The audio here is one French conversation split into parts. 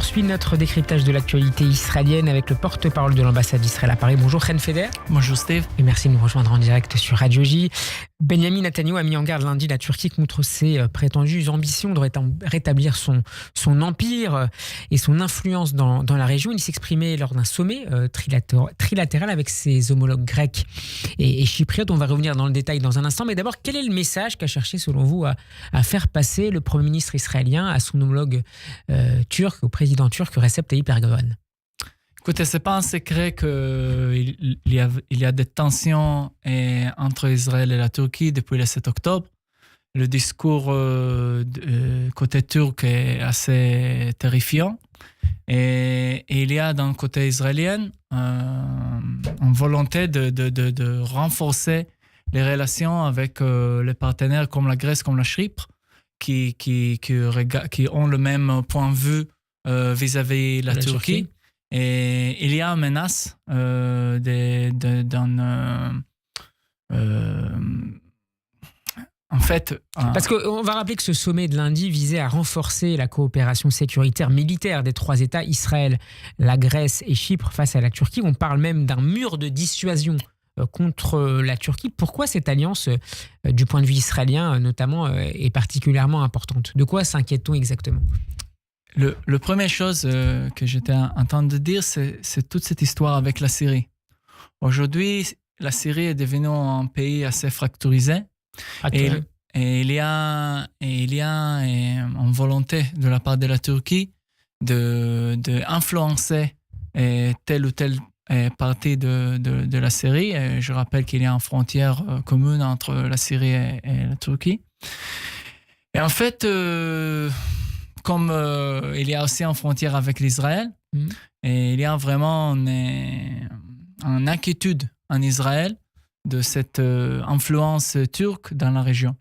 poursuit notre décryptage de l'actualité israélienne avec le porte-parole de l'ambassade d'Israël à Paris. Bonjour Chen Feder. Bonjour Steve. Et merci de nous rejoindre en direct sur Radio J. Benjamin Netanyahu a mis en garde lundi la Turquie contre ses prétendues ambitions de rétablir son empire et son influence dans la région. Il s'exprimait lors d'un sommet trilatéral avec ses homologues grecs et chypriotes. On va revenir dans le détail dans un instant. Mais d'abord, quel est le message qu'a cherché selon vous à faire passer le Premier ministre israélien à son homologue turc, au président turc Recep Tayyip Erdogan? Écoutez, ce n'est pas un secret qu'il y a des tensions entre Israël et la Turquie depuis le 7 octobre. Le discours côté turc est assez terrifiant. Et il y a d'un côté israélien une volonté de renforcer les relations avec les partenaires comme la Grèce, comme la Chypre, qui ont le même point de vue vis-à-vis de la Turquie. Et il y a une menace en fait... Parce qu'on va rappeler que ce sommet de lundi visait à renforcer la coopération sécuritaire militaire des trois États, Israël, la Grèce et Chypre, face à la Turquie. On parle même d'un mur de dissuasion contre la Turquie. Pourquoi cette alliance, du point de vue israélien notamment, est particulièrement importante? De quoi s'inquiète-t-on exactement? Le première chose que j'étais en train de dire, c'est toute cette histoire avec la Syrie. Aujourd'hui, la Syrie est devenue un pays assez fracturisé. Et il y a une volonté de la part de la Turquie d'influencer telle ou telle partie de la Syrie. Et je rappelle qu'il y a une frontière commune entre la Syrie et la Turquie. Et en fait... comme il y a aussi une frontière avec l'Israël, et il y a vraiment une inquiétude en Israël de cette influence turque dans la région.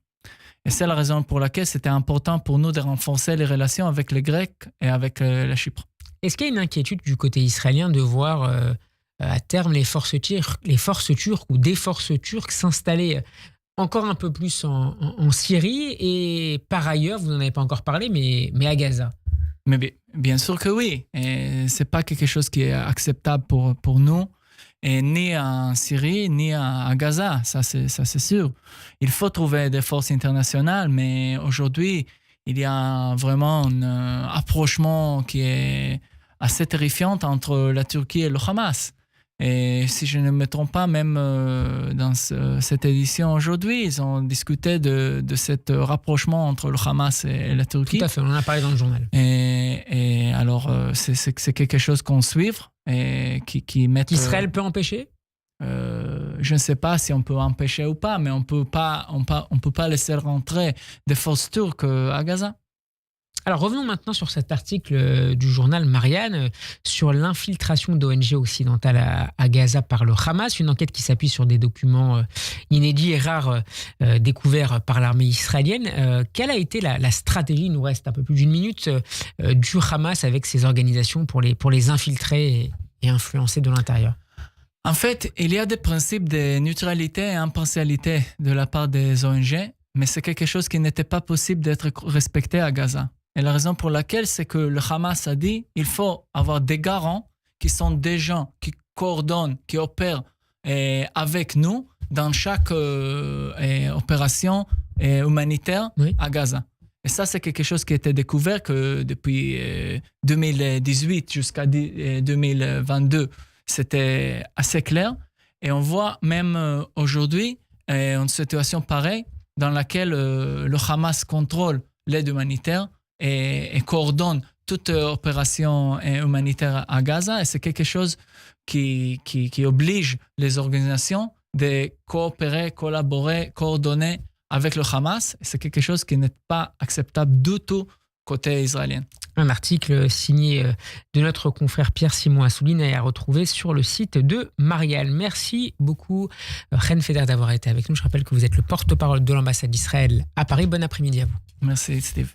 Et c'est la raison pour laquelle c'était important pour nous de renforcer les relations avec les Grecs et avec la Chypre. Est-ce qu'il y a une inquiétude du côté israélien de voir à terme les forces turques ou des forces turques s'installer encore un peu plus en Syrie et par ailleurs, vous n'en avez pas encore parlé, mais à Gaza? Mais bien sûr que oui. Et ce n'est pas quelque chose qui est acceptable pour nous, et ni en Syrie, ni à Gaza, ça c'est sûr. Il faut trouver des forces internationales, mais aujourd'hui, il y a vraiment un approchement qui est assez terrifiant entre la Turquie et le Hamas. Et si je ne me trompe pas, même dans cette édition aujourd'hui, ils ont discuté de ce rapprochement entre le Hamas et la Turquie. Tout à fait, on en a parlé dans le journal. Et alors, c'est quelque chose qu'on suit et qui met... Qu'Israël peut empêcher? Je ne sais pas si on peut empêcher ou pas, mais on peut pas laisser rentrer des forces turques à Gaza. Alors revenons maintenant sur cet article du journal Marianne sur l'infiltration d'ONG occidentales à Gaza par le Hamas, une enquête qui s'appuie sur des documents inédits et rares découverts par l'armée israélienne. Quelle a été la stratégie, il nous reste un peu plus d'une minute, du Hamas avec ces organisations pour les infiltrer et influencer de l'intérieur? En fait, il y a des principes de neutralité et impartialité de la part des ONG, mais c'est quelque chose qui n'était pas possible d'être respecté à Gaza. Et la raison pour laquelle, c'est que le Hamas a dit qu'il faut avoir des garants qui sont des gens qui coordonnent, qui opèrent avec nous dans chaque opération humanitaire à Gaza. Et ça, c'est quelque chose qui a été découvert que depuis 2018 jusqu'à 2022, c'était assez clair. Et on voit même aujourd'hui une situation pareille dans laquelle le Hamas contrôle l'aide humanitaire et coordonne toute opération humanitaire à Gaza. Et c'est quelque chose qui oblige les organisations de coopérer, collaborer, coordonner avec le Hamas. Et c'est quelque chose qui n'est pas acceptable du tout côté israélien. Un article signé de notre confrère Pierre-Simon Assouline est à retrouver sur le site de Marianne. Merci beaucoup, Chen Feder, d'avoir été avec nous. Je rappelle que vous êtes le porte-parole de l'ambassade d'Israël à Paris. Bon après-midi à vous. Merci, Steve.